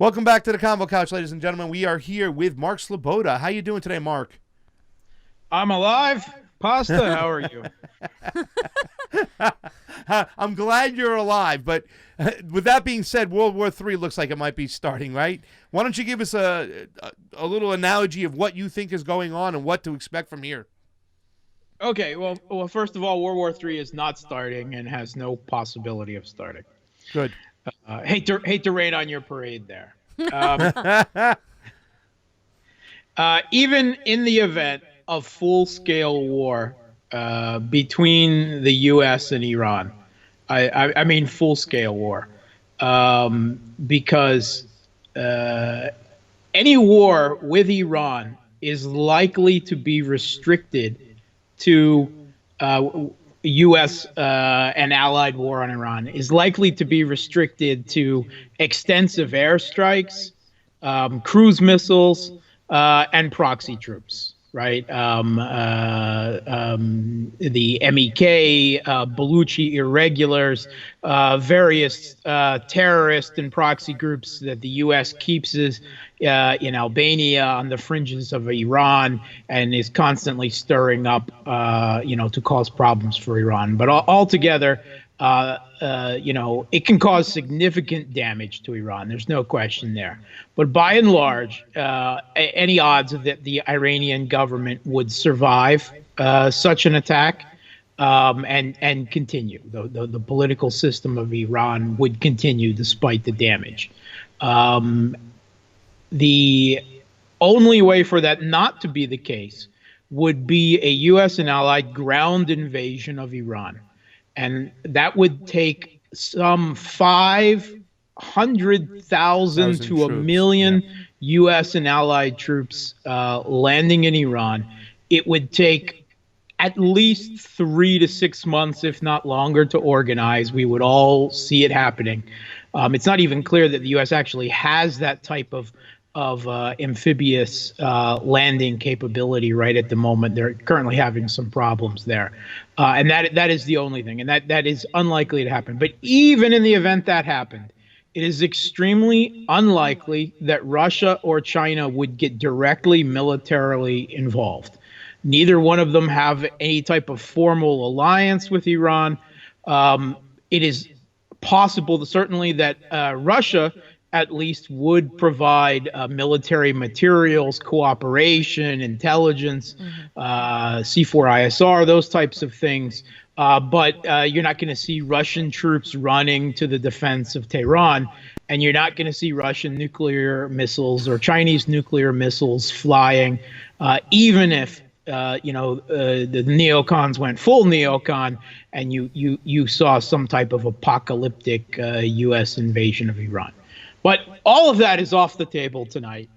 Welcome back to the Convo Couch, ladies and gentlemen. We are here with Mark Sleboda. How you doing today, Mark? I'm alive. Pasta, how are you? I'm glad you're alive, but with that being said, World War III looks like it might be starting, right? Why don't you give us a little analogy of what you think is going on and what to expect from here? Okay, well, first of all, World War III is not starting and has no possibility of starting. Good. Hate to rain on your parade there. Even in the event of full-scale war between the U.S. and Iran, I mean full-scale war, because any war with Iran is likely to be restricted to U.S. and allied war on Iran, is likely to be restricted to extensive airstrikes, cruise missiles, and proxy troops, right? The MEK, Baluchi irregulars, various terrorist and proxy groups that the U.S. keeps in Albania on the fringes of Iran and is constantly stirring up, to cause problems for Iran. But altogether, it can cause significant damage to Iran. There's no question there. But by and large, any odds that the Iranian government would survive such an attack and continue, the political system of Iran would continue despite the damage. The only way for that not to be the case would be a U.S. and allied ground invasion of Iran. And that would take some 500,000 to a million U.S. and allied troops landing in Iran. It would take at least 3 to 6 months, if not longer, to organize. We would all see it happening. It's not even clear that the U.S. actually has that type of amphibious landing capability right at the moment. They're currently having some problems there. And that is the only thing. And that is unlikely to happen. But even in the event that happened, it is extremely unlikely that Russia or China would get directly militarily involved. Neither one of them have any type of formal alliance with Iran. It is possible, certainly, that Russia at least would provide military materials, cooperation, intelligence, C4ISR, those types of things. But you're not going to see Russian troops running to the defense of Tehran, and you're not going to see Russian nuclear missiles or Chinese nuclear missiles flying, even if the neocons went full neocon and you saw some type of apocalyptic U.S. invasion of Iran. But all of that is off the table tonight.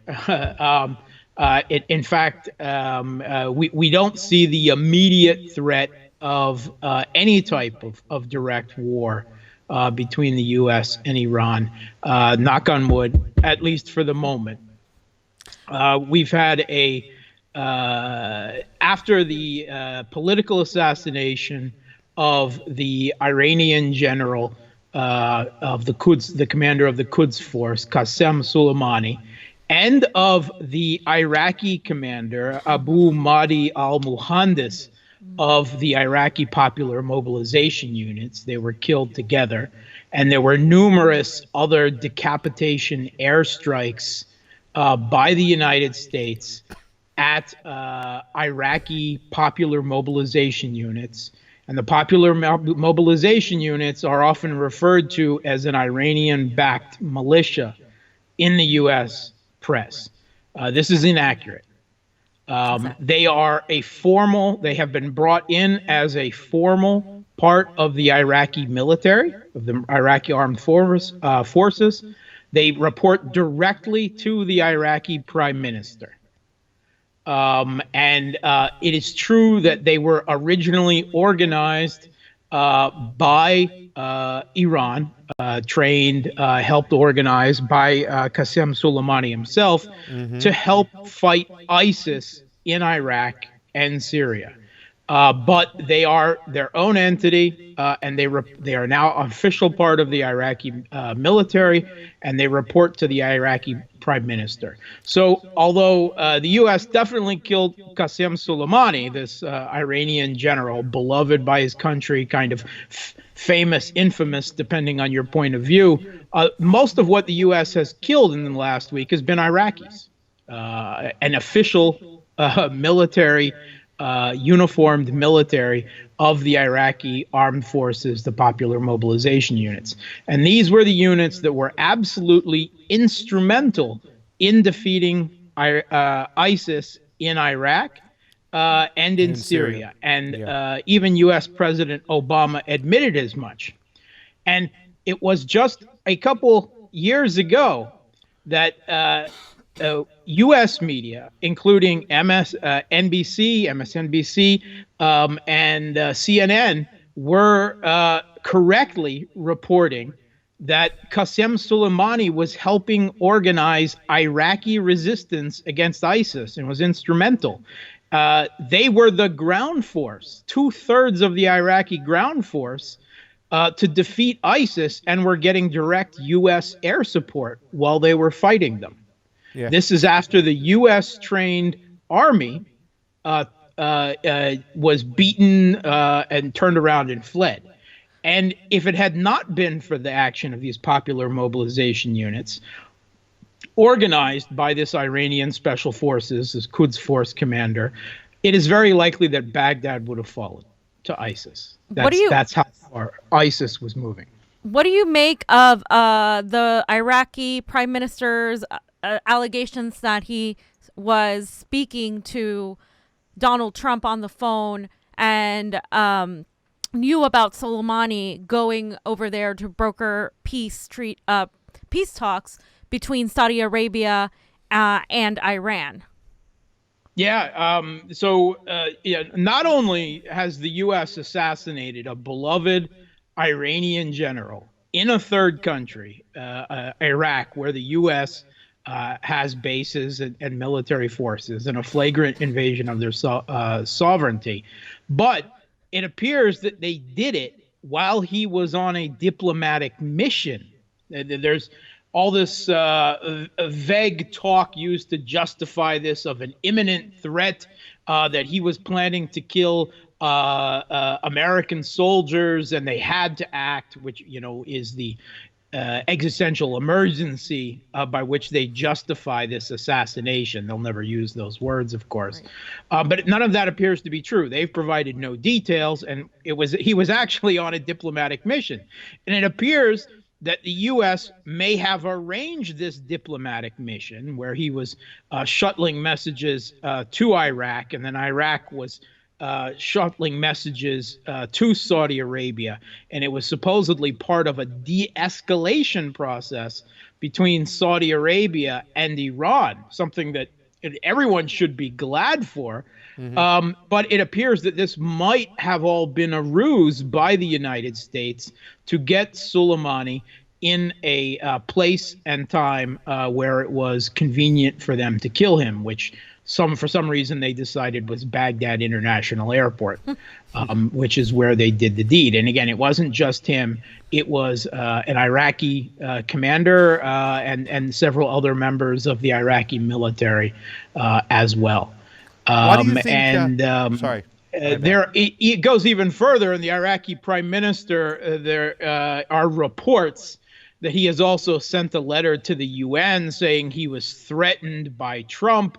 In fact, we don't see the immediate threat of any type of direct war between the U.S. and Iran, knock on wood, at least for the moment. We've had after the political assassination of the Iranian general of the Quds, the commander of the Quds force, Qasem Soleimani, and of the Iraqi commander, Abu Mahdi al-Muhandis, of the Iraqi Popular Mobilization Units. They were killed together. And there were numerous other decapitation airstrikes by the United States at Iraqi Popular Mobilization Units. And the Popular Mobilization Units are often referred to as an Iranian-backed militia in the U.S. press. This is inaccurate. They have been brought in as a formal part of the Iraqi military, of the Iraqi armed forces. They report directly to the Iraqi prime minister. And it is true that they were originally organized by Iran, trained, helped organize by Qasem Soleimani himself to help fight ISIS in Iraq and Syria. But they are their own entity, and they are now official part of the Iraqi military, and they report to the Iraqi prime minister. So, although the U.S. definitely killed Qasem Soleimani, this Iranian general, beloved by his country, kind of famous, infamous, depending on your point of view, most of what the U.S. has killed in the last week has been Iraqis. An official military. Uniformed military of the Iraqi armed forces, the popular mobilization units. And these were the units that were absolutely instrumental in defeating ISIS in Iraq and in Syria. And even U.S. President Obama admitted as much. And it was just a couple years ago that U.S. media, including NBC, MSNBC, and CNN, were correctly reporting that Qasem Soleimani was helping organize Iraqi resistance against ISIS and was instrumental. They were the ground force, 2/3 of the Iraqi ground force, to defeat ISIS, and were getting direct U.S. air support while they were fighting them. Yeah. This is after the U.S. trained army was beaten and turned around and fled. And if it had not been for the action of these popular mobilization units, organized by this Iranian special forces, this Quds Force commander, it is very likely that Baghdad would have fallen to ISIS. That's how far ISIS was moving. What do you make of the Iraqi prime minister's allegations that he was speaking to Donald Trump on the phone and knew about Soleimani going over there to broker peace talks between Saudi Arabia and Iran? Yeah. Not only has the U.S. assassinated a beloved Iranian general in a third country, Iraq, where the U.S. Has bases and military forces, and a flagrant invasion of their sovereignty. But it appears that they did it while he was on a diplomatic mission. There's all this vague talk used to justify this of an imminent threat, that he was planning to kill American soldiers and they had to act, which, is the existential emergency by which they justify this assassination. They'll never use those words, of course. Right. But none of that appears to be true. They've provided no details, and he was actually on a diplomatic mission. And it appears that the U.S. may have arranged this diplomatic mission where he was shuttling messages to Iraq, and then Iraq was shuttling messages to Saudi Arabia, and it was supposedly part of a de-escalation process between Saudi Arabia and Iran, something that everyone should be glad for. Mm-hmm. But it appears that this might have all been a ruse by the United States to get Soleimani in a place and time where it was convenient for them to kill him, which for some reason they decided was Baghdad International Airport, which is where they did the deed. And again, it wasn't just him. It was an Iraqi commander and several other members of the Iraqi military as well. Why do you think, sorry. It goes even further. In the Iraqi prime minister, there are reports that he has also sent a letter to the UN saying he was threatened by Trump,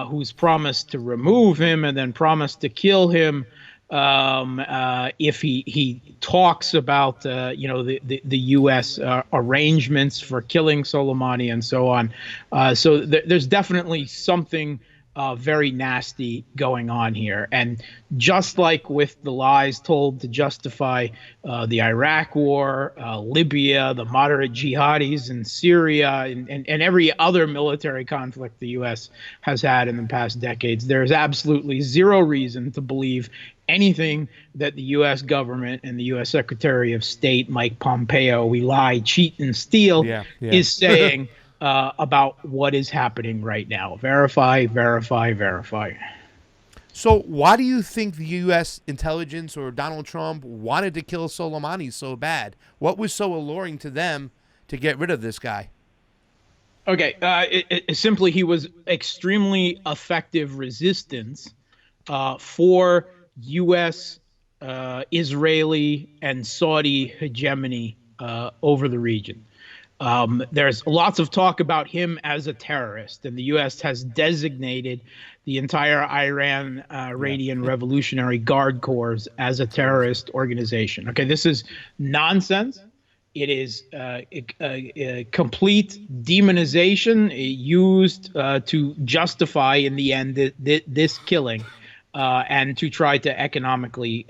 who's promised to remove him and then promised to kill him if he talks about the U.S. Arrangements for killing Soleimani and so on. So there's definitely something very nasty going on here. And just like with the lies told to justify the Iraq war, Libya, the moderate jihadis in Syria, and every other military conflict the U.S. has had in the past decades, there's absolutely zero reason to believe anything that the U.S. government and the U.S. Secretary of State, Mike Pompeo, we lie, cheat, and steal, is saying about what is happening right now. Verify, verify, verify. So why do you think the U.S. intelligence or Donald Trump wanted to kill Soleimani so bad? What was so alluring to them to get rid of this guy? Okay, simply he was extremely effective resistance for U.S., Israeli, and Saudi hegemony over the region. There's lots of talk about him as a terrorist, and the U.S. has designated the entire Iranian Revolutionary Guard Corps as a terrorist organization. Okay, this is nonsense. It is a complete demonization used to justify, in the end, this killing and to try to economically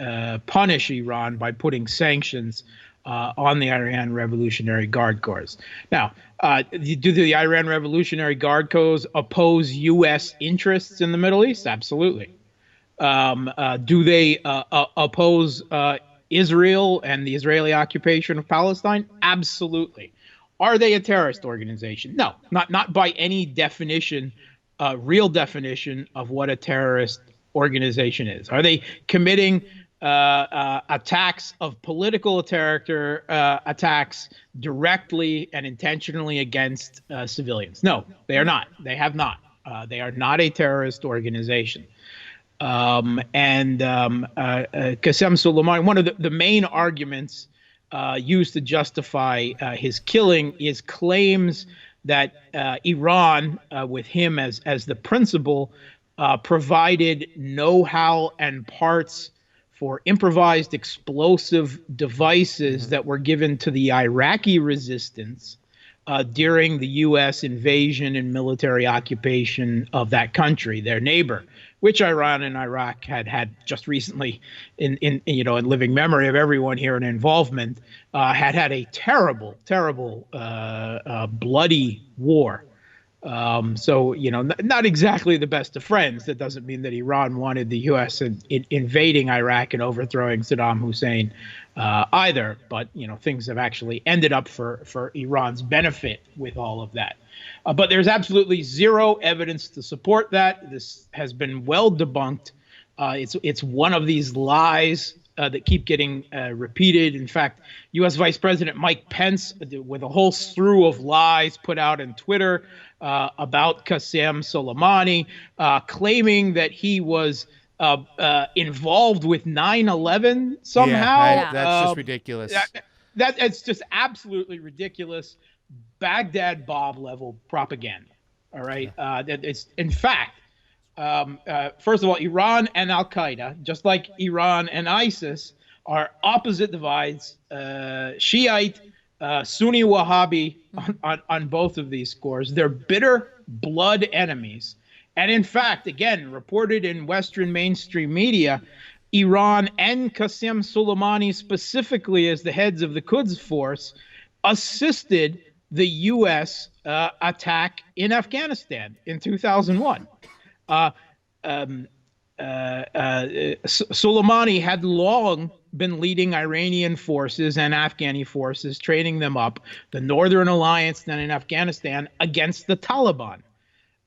punish Iran by putting sanctions on the Iran Revolutionary Guard Corps. Now, do the Iran Revolutionary Guard Corps oppose U.S. interests in the Middle East? Absolutely. Do they oppose Israel and the Israeli occupation of Palestine? Absolutely. Are they a terrorist organization? No, not by any definition, real definition of what a terrorist organization is. Are they committing attacks of political character, attacks directly and intentionally against civilians? No, they are not. They have not. They are not a terrorist organization. Qasem Soleimani, one of the main arguments used to justify his killing is claims that Iran, with him as the principal, provided know-how and parts for improvised explosive devices that were given to the Iraqi resistance during the U.S. invasion and military occupation of that country, their neighbor, which Iran and Iraq had just recently, in living memory of everyone here in involvement, had a terrible, bloody war. So, not exactly the best of friends. That doesn't mean that Iran wanted the U.S. invading Iraq and overthrowing Saddam Hussein either. But, things have actually ended up for Iran's benefit with all of that. But there's absolutely zero evidence to support that. This has been well debunked. It's one of these lies that keep getting repeated. In fact, U.S. Vice President Mike Pence, with a whole slew of lies put out on Twitter about Qasem Soleimani, claiming that he was involved with 9/11 somehow. Yeah, that's just ridiculous. It's just absolutely ridiculous. Baghdad Bob level propaganda. All right. It's in fact. First of all, Iran and Al Qaeda, just like Iran and ISIS, are opposite divides, Shiite, Sunni Wahhabi on both of these scores. They're bitter blood enemies. And in fact, again, reported in Western mainstream media, Iran and Qasem Soleimani, specifically as the heads of the Quds Force, assisted the U.S. Attack in Afghanistan in 2001. Soleimani had long been leading Iranian forces and Afghani forces, training them up, the Northern Alliance then in Afghanistan, against the Taliban.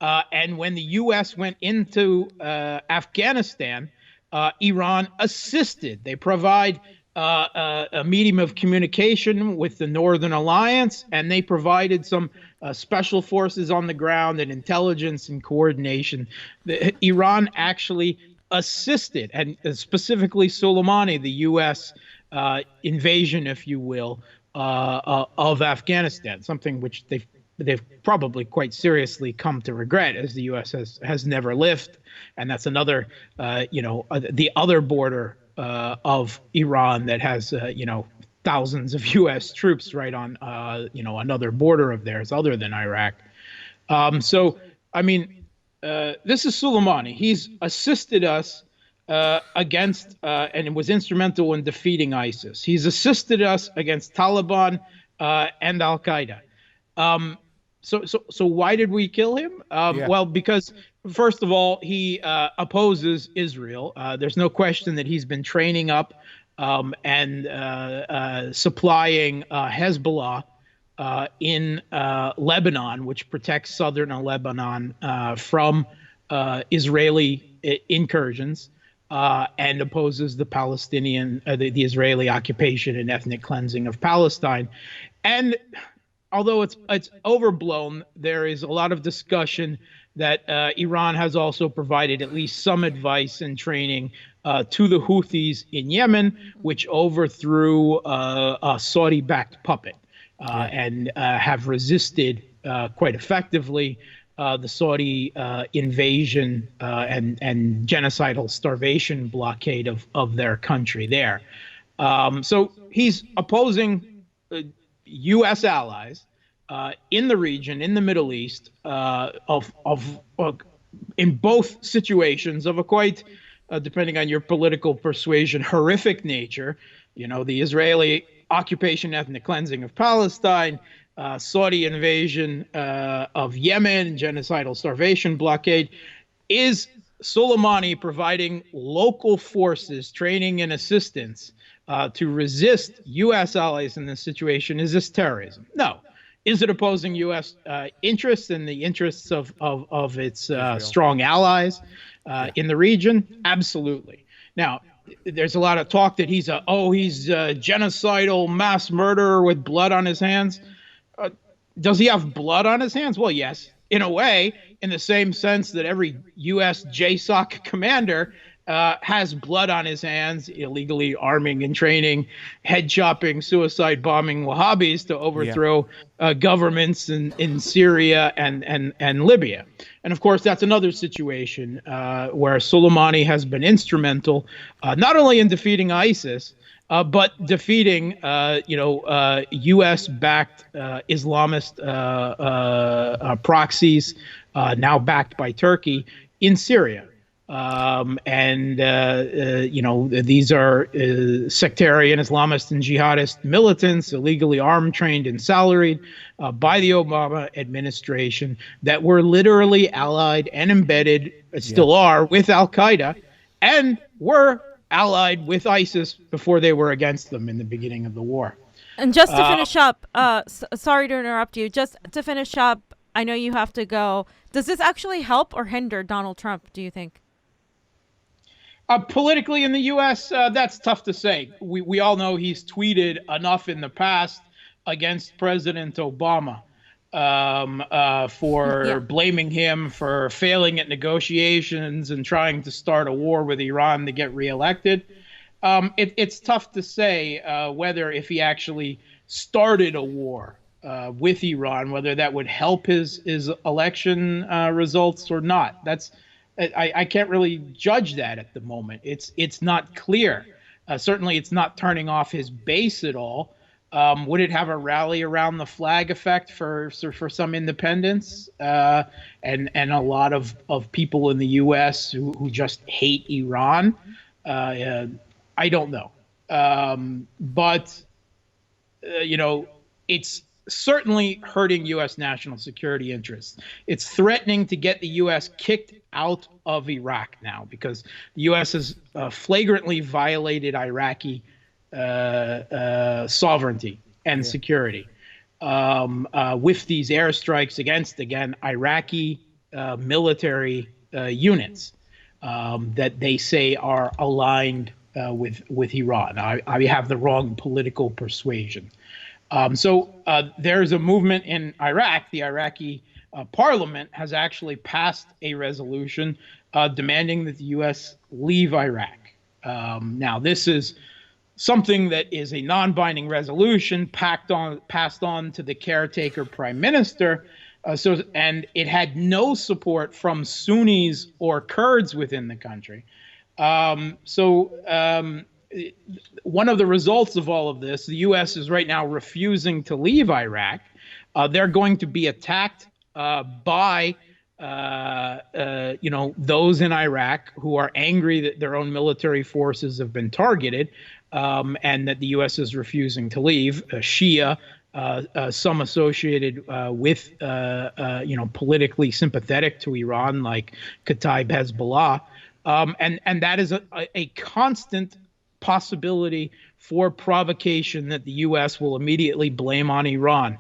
And when the U.S. went into Afghanistan, Iran assisted. They provide a medium of communication with the Northern Alliance, and they provided some special forces on the ground and intelligence and coordination. Iran actually assisted, and specifically Soleimani, the U.S. Invasion, if you will, of Afghanistan, something which they've probably quite seriously come to regret, as the U.S. has never lived. And that's another, the other border of Iran that has, thousands of U.S. troops right on, another border of theirs other than Iraq. This is Soleimani. He's assisted us against and was instrumental in defeating ISIS. He's assisted us against Taliban and Al Qaeda. So why did we kill him? Well, because first of all, he opposes Israel. There's no question that he's been training up and supplying Hezbollah in Lebanon, which protects southern Lebanon from Israeli incursions and opposes the the Israeli occupation and ethnic cleansing of Palestine. And although it's overblown, there is a lot of discussion that Iran has also provided at least some advice and training to the Houthis in Yemen, which overthrew a Saudi-backed puppet and have resisted quite effectively the Saudi invasion and genocidal starvation blockade of their country there. So he's opposing U.S. allies in the region, in the Middle East, in both situations of a quite, depending on your political persuasion, horrific nature. You know, the Israeli occupation, ethnic cleansing of Palestine, Saudi invasion of Yemen, genocidal starvation blockade. Is Soleimani providing local forces training and assistance to resist U.S. allies in this situation? Is this terrorism? No. Is it opposing U.S. Interests and the interests of its strong allies in the region? Absolutely. Now, there's a lot of talk that he's a genocidal mass murderer with blood on his hands. Does he have blood on his hands? Well, yes, in a way, in the same sense that every U.S. JSOC commander has blood on his hands, illegally arming and training, head chopping, suicide bombing Wahhabis to overthrow governments in Syria and Libya. And of course, that's another situation where Soleimani has been instrumental, not only in defeating ISIS, but defeating, U.S.-backed Islamist proxies, now backed by Turkey, in Syria. These are sectarian Islamist and jihadist militants, illegally armed, trained, and salaried by the Obama administration that were literally allied and embedded, still are, with Al-Qaeda, and were allied with ISIS before they were against them in the beginning of the war. And just to finish up, sorry to interrupt you, just to finish up, I know you have to go. Does this actually help or hinder Donald Trump, do you think? Politically in the U.S., that's tough to say. We all know he's tweeted enough in the past against President Obama for blaming him for failing at negotiations and trying to start a war with Iran to get reelected. It's tough to say whether if he actually started a war with Iran, whether that would help his election results or not. I can't really judge that at the moment. It's not clear. Certainly, it's not turning off his base at all. Would it have a rally around the flag effect for some independents and a lot of people in the U.S. who just hate Iran? I don't know. It's certainly hurting U.S. national security interests. It's threatening to get the U.S. kicked out of Iraq now because the U.S. has flagrantly violated Iraqi sovereignty and security with these airstrikes against, again, Iraqi military units that they say are aligned with Iran. I have the wrong political persuasion. So there's a movement in Iraq. The Iraqi parliament has actually passed a resolution demanding that the U.S. leave Iraq. Now, this is something that is a non-binding resolution passed on to the caretaker prime minister. And it had no support from Sunnis or Kurds within the country. One of the results of all of this, the U.S. is right now refusing to leave Iraq. They're going to be attacked by those in Iraq who are angry that their own military forces have been targeted and that the U.S. is refusing to leave. Shia, some associated with, politically sympathetic to Iran, like Kataib Hezbollah. And that is a constant possibility for provocation that the U.S. will immediately blame on Iran.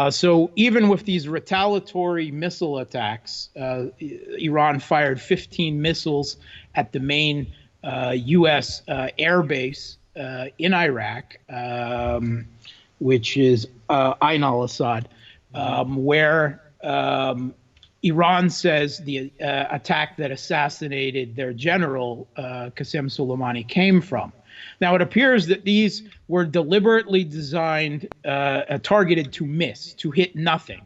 So even with these retaliatory missile attacks, Iran fired 15 missiles at the main U.S. Air base in Iraq, which is Ain al-Assad, where Iran says the attack that assassinated their general, Qasem Soleimani, came from. Now, it appears that these were deliberately designed, targeted to miss, to hit nothing.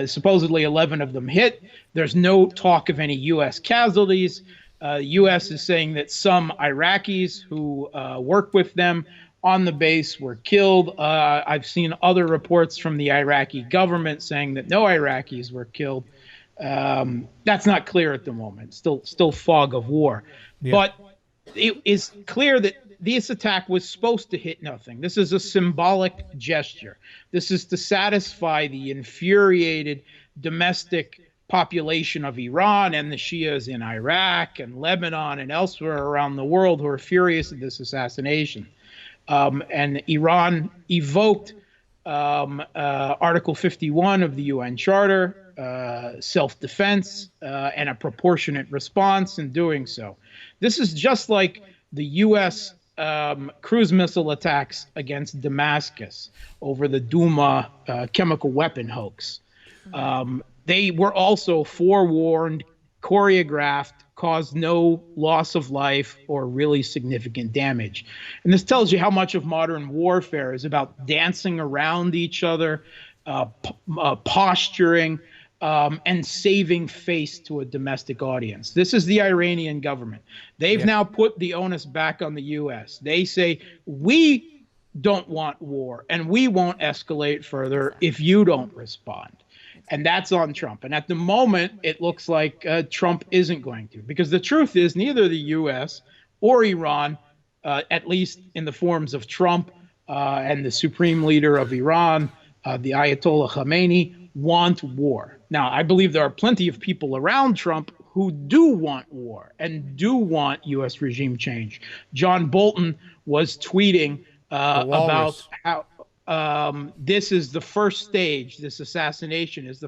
Supposedly 11 of them hit. There's no talk of any U.S. casualties. U.S. is saying that some Iraqis who work with them on the base were killed. I've seen other reports from the Iraqi government saying that no Iraqis were killed. That's not clear at the moment. Still fog of war. Yeah. But it is clear that this attack was supposed to hit nothing. This is a symbolic gesture. This is to satisfy the infuriated domestic population of Iran and the Shias in Iraq and Lebanon and elsewhere around the world who are furious at this assassination. And Iran evoked Article 51 of the UN Charter, self-defense, and a proportionate response in doing so. This is just like the U.S. Cruise missile attacks against Damascus over the Duma chemical weapon hoax. They were also forewarned, choreographed, caused no loss of life or really significant damage. And this tells you how much of modern warfare is about dancing around each other, posturing, and saving face to a domestic audience. This is the Iranian government. They've now put the onus back on the U.S. They say, we don't want war and we won't escalate further if you don't respond. And that's on Trump. And at the moment, it looks like Trump isn't going to, because the truth is neither the U.S. or Iran, at least in the forms of Trump and the supreme leader of Iran, the Ayatollah Khamenei, want war. Now, I believe there are plenty of people around Trump who do want war and do want U.S. regime change. John Bolton was tweeting about how this is the first stage. This assassination is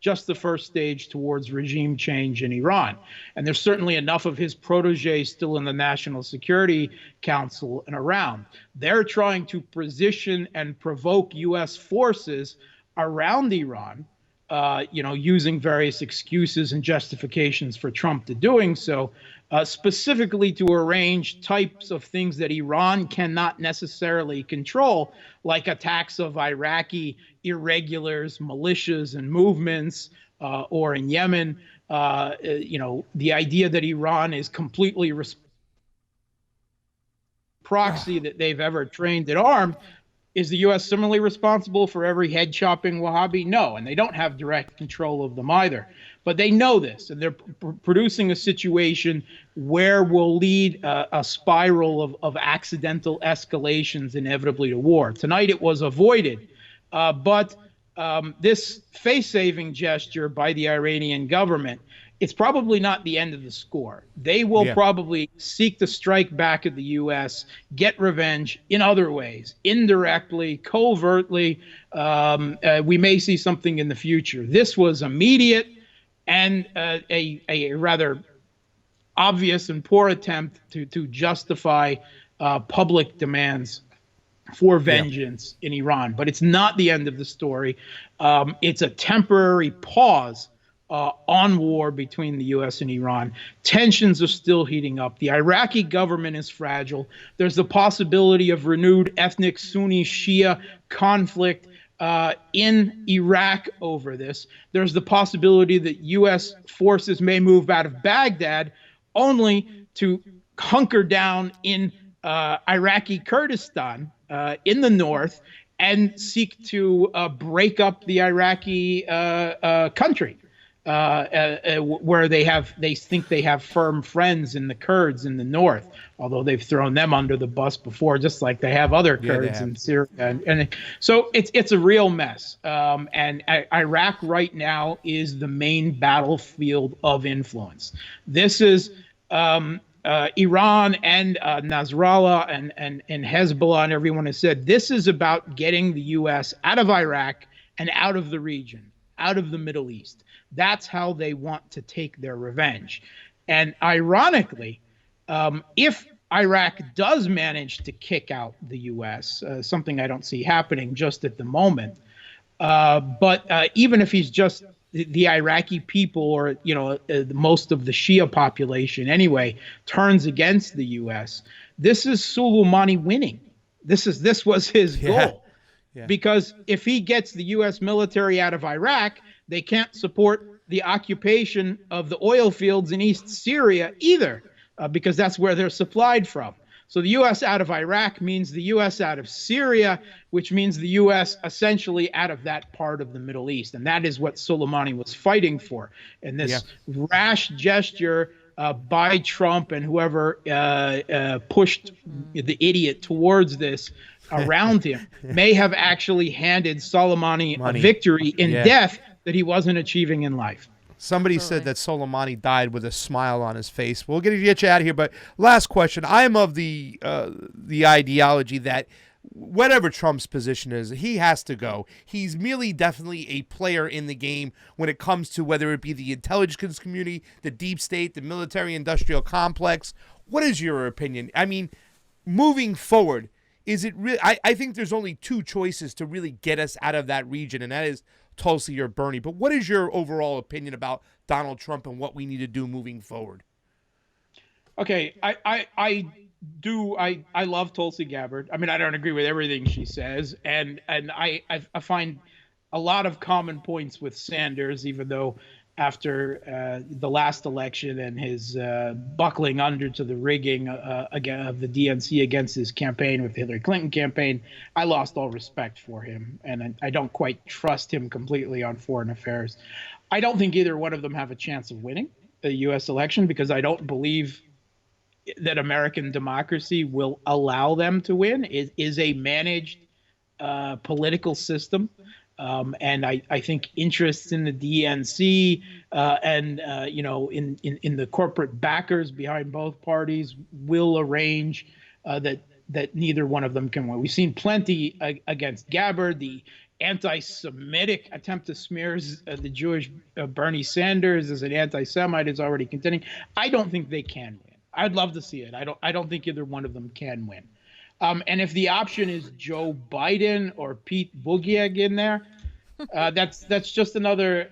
just the first stage towards regime change in Iran. And there's certainly enough of his proteges still in the National Security Council and around. They're trying to position and provoke U.S. forces around Iran, using various excuses and justifications for Trump to doing so, specifically to arrange types of things that Iran cannot necessarily control, like attacks of Iraqi irregulars, militias, and movements, or in Yemen. The idea that Iran is completely proxy that they've ever trained and armed. Is the U.S. similarly responsible for every head-chopping Wahhabi? No, and they don't have direct control of them either. But they know this, and they're producing a situation where will lead a spiral of accidental escalations inevitably to war. Tonight it was avoided, but this face-saving gesture by the Iranian government, it's probably not the end of the score. They will probably seek to strike back at the U.S., get revenge in other ways, indirectly, covertly. We may see something in the future. This was immediate and a rather obvious and poor attempt to justify public demands for vengeance in Iran. But it's not the end of the story. It's a temporary pause on war between the U.S. and Iran. Tensions are still heating up. The Iraqi government is fragile. There's the possibility of renewed ethnic Sunni-Shia conflict in Iraq over this. There's the possibility that U.S. forces may move out of Baghdad only to hunker down in Iraqi Kurdistan in the north and seek to break up the Iraqi country. Where they think they have firm friends in the Kurds in the north, although they've thrown them under the bus before, just like they have other Kurds in Syria. And so it's a real mess. And Iraq right now is the main battlefield of influence. This is Iran and Nasrallah and Hezbollah and everyone has said this is about getting the U.S. out of Iraq and out of the region, out of the Middle East. That's how they want to take their revenge. And ironically, if Iraq does manage to kick out the U.S., something I don't see happening just at the moment, but even if he's just the Iraqi people, or most of the Shia population anyway, turns against the U.S., this is Soleimani winning. This was his goal. Yeah. Because if he gets the U.S. military out of Iraq, they can't support the occupation of the oil fields in East Syria either, because that's where they're supplied from. So the U.S. out of Iraq means the U.S. out of Syria, which means the U.S. essentially out of that part of the Middle East. And that is what Soleimani was fighting for. And this rash gesture by Trump and whoever pushed the idiot towards this around him may have actually handed Soleimani a victory in death that he wasn't achieving in life. Somebody said that Soleimani died with a smile on his face. We'll get you out of here, but last question. I am of the ideology that whatever Trump's position is, he has to go. He's merely definitely a player in the game when it comes to whether it be the intelligence community, the deep state, the military-industrial complex. What is your opinion? I mean, moving forward, is it really? I think there's only two choices to really get us out of that region, and that is Tulsi or Bernie. But what is your overall opinion about Donald Trump and what we need to do moving forward? Okay, I love Tulsi Gabbard. I mean, I don't agree with everything she says, and I find a lot of common points with Sanders, even though after the last election and his buckling under to the rigging again of the DNC against his campaign with the Hillary Clinton campaign, I lost all respect for him, and I don't quite trust him completely on foreign affairs. I don't think either one of them have a chance of winning the U.S. election, because I don't believe that American democracy will allow them to win. It is a managed political system. And I think interests in the DNC and in the corporate backers behind both parties will arrange that neither one of them can win. We've seen plenty against Gabbard, the anti-Semitic attempt to smear the Jewish Bernie Sanders as an anti-Semite is already contending. I don't think they can win. I'd love to see it. I don't think either one of them can win. And if the option is Joe Biden or Pete Buttigieg in there, that's just another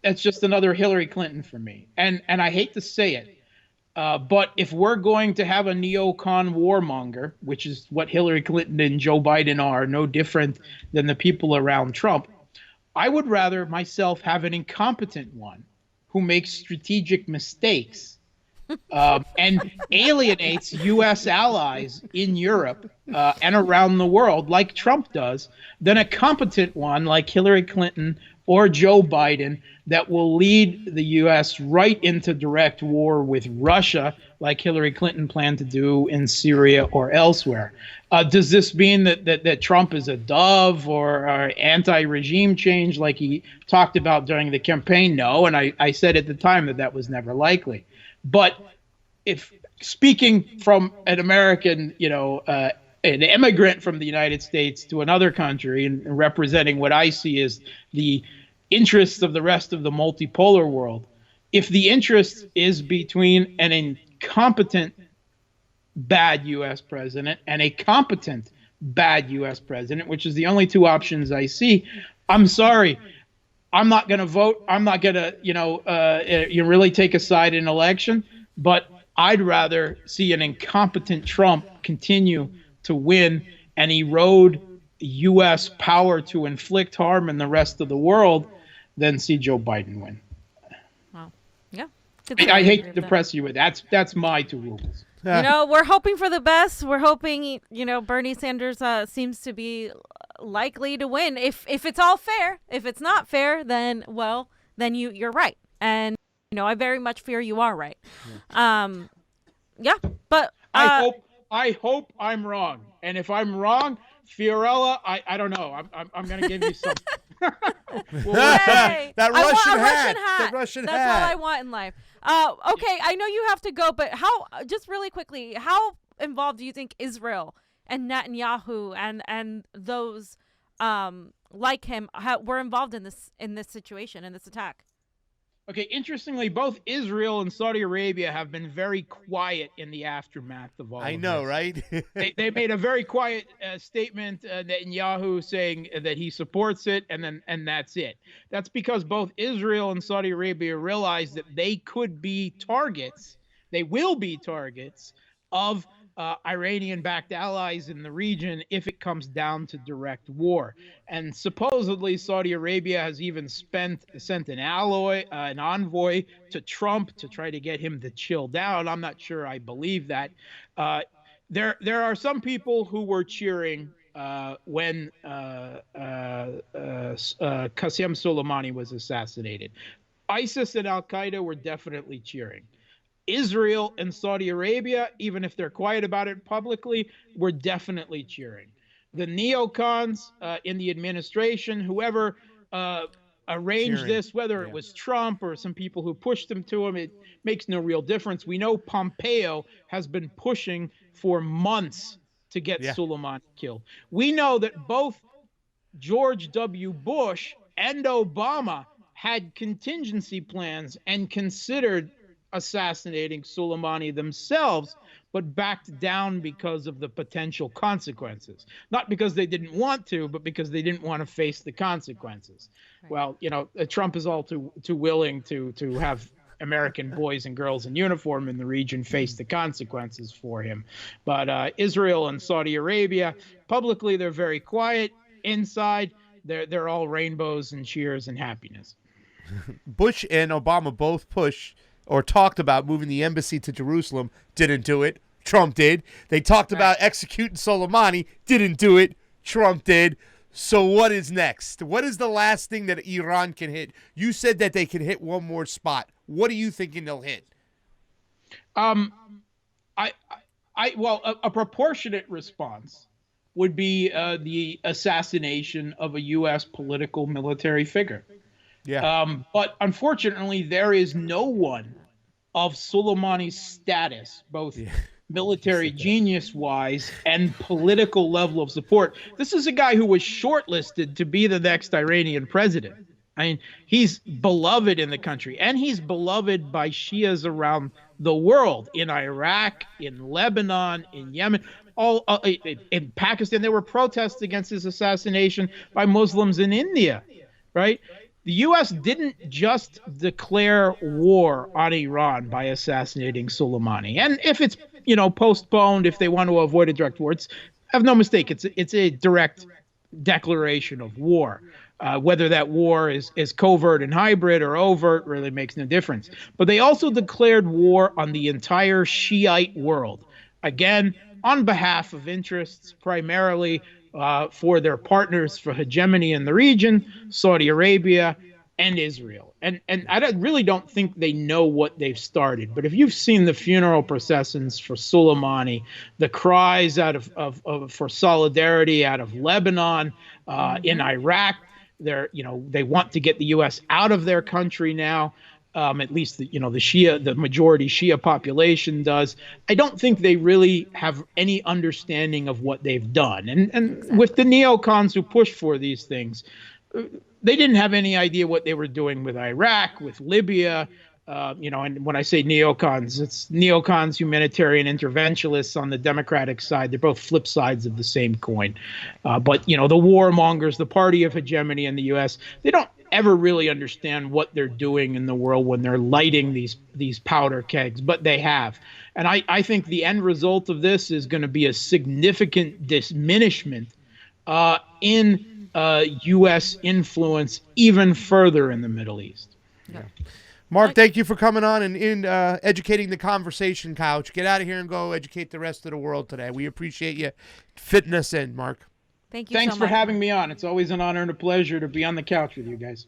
Hillary Clinton for me. And I hate to say it, but if we're going to have a neocon warmonger, which is what Hillary Clinton and Joe Biden are, no different than the people around Trump, I would rather myself have an incompetent one who makes strategic mistakes and alienates U.S. allies in Europe and around the world like Trump does, than a competent one like Hillary Clinton or Joe Biden that will lead the U.S. right into direct war with Russia like Hillary Clinton planned to do in Syria or elsewhere. Does this mean that Trump is a dove or anti-regime change like he talked about during the campaign? No, and I said at the time that was never likely. But if speaking from an American, an immigrant from the United States to another country and representing what I see as the interests of the rest of the multipolar world, if the interest is between an incompetent bad U.S. president and a competent bad U.S. president, which is the only two options I see, I'm sorry. I'm not going to vote. I'm not going to, really take a side in an election. But I'd rather see an incompetent Trump continue to win and erode U.S. power to inflict harm in the rest of the world than see Joe Biden win. Wow. Yeah. I hate to depress you with that. That's my two rules. We're hoping for the best. We're hoping, Bernie Sanders seems to be likely to win. If it's all fair. If it's not fair, then you're right. And I very much fear you are right. But I hope I'm wrong. And if I'm wrong, Fiorella, I don't know. I'm going to give you something. Yay. That I want Russian a hat. Russian hat. The Russian That's hat. all I want in life. Okay, I know you have to go, but just really quickly, how involved do you think Israel and Netanyahu and those like him were involved in this situation, in this attack? Okay, interestingly, both Israel and Saudi Arabia have been very quiet in the aftermath of all I of know, this. right? They made a very quiet statement, Netanyahu saying that he supports it, and that's it. That's because both Israel and Saudi Arabia realize that they could be targets. They will be targets of Iranian-backed allies in the region if it comes down to direct war. And supposedly Saudi Arabia has even sent an envoy to Trump to try to get him to chill down. I'm not sure I believe that. There are some people who were cheering when Qasem Soleimani was assassinated. ISIS and Al-Qaeda were definitely cheering. Israel and Saudi Arabia, even if they're quiet about it publicly, were definitely cheering. The neocons in the administration, whoever arranged this, whether it was Trump or some people who pushed him to him, it makes no real difference. We know Pompeo has been pushing for months to get Soleimani killed. We know that both George W. Bush and Obama had contingency plans and considered assassinating Soleimani themselves, but backed down because of the potential consequences. Not because they didn't want to, but because they didn't want to face the consequences. Right. Well, you know, Trump is all too willing to have American boys and girls in uniform in the region face the consequences for him. But Israel and Saudi Arabia, publicly they're very quiet. Inside, they're all rainbows and cheers and happiness. Bush and Obama both pushed or talked about moving the embassy to Jerusalem, didn't do it. Trump did. They talked about executing Soleimani, didn't do it. Trump did. So what is next? What is the last thing that Iran can hit? You said that they can hit one more spot. What are you thinking they'll hit? Well, a proportionate response would be the assassination of a U.S. political military figure. Yeah. But unfortunately, there is no one of Soleimani's status, both military genius-wise and political level of support. This is a guy who was shortlisted to be the next Iranian president. I mean, he's beloved in the country, and he's beloved by Shias around the world, in Iraq, in Lebanon, in Yemen, all in Pakistan. There were protests against his assassination by Muslims in India, right? The U.S. didn't just declare war on Iran by assassinating Soleimani. And if it's, postponed, if they want to avoid a direct war, have no mistake, it's a direct declaration of war. Whether that war is covert and hybrid or overt really makes no difference. But they also declared war on the entire Shiite world. Again, on behalf of interests primarily for their partners for hegemony in the region, Saudi Arabia and Israel. And I really don't think they know what they've started. But if you've seen the funeral processions for Soleimani, the cries for solidarity out of Lebanon, in Iraq, they want to get the U.S. out of their country now. At least the majority Shia population does. I don't think they really have any understanding of what they've done. And exactly. With the neocons who push for these things, they didn't have any idea what they were doing with Iraq, with Libya. And when I say neocons, it's neocons, humanitarian interventionists on the Democratic side. They're both flip sides of the same coin. But the warmongers, the party of hegemony in the U.S., they don't ever really understand what they're doing in the world when they're lighting these powder kegs, but they have. And I think the end result of this is going to be a significant diminishment in U.S. influence even further in the Middle East. Yeah. Mark, thank you for coming on and educating the conversation couch. Get out of here and go educate the rest of the world today. We appreciate you fitting us in, Mark. Thank you. Thanks so for much, having Mark. me on. It's always an honor and a pleasure to be on the couch with you guys.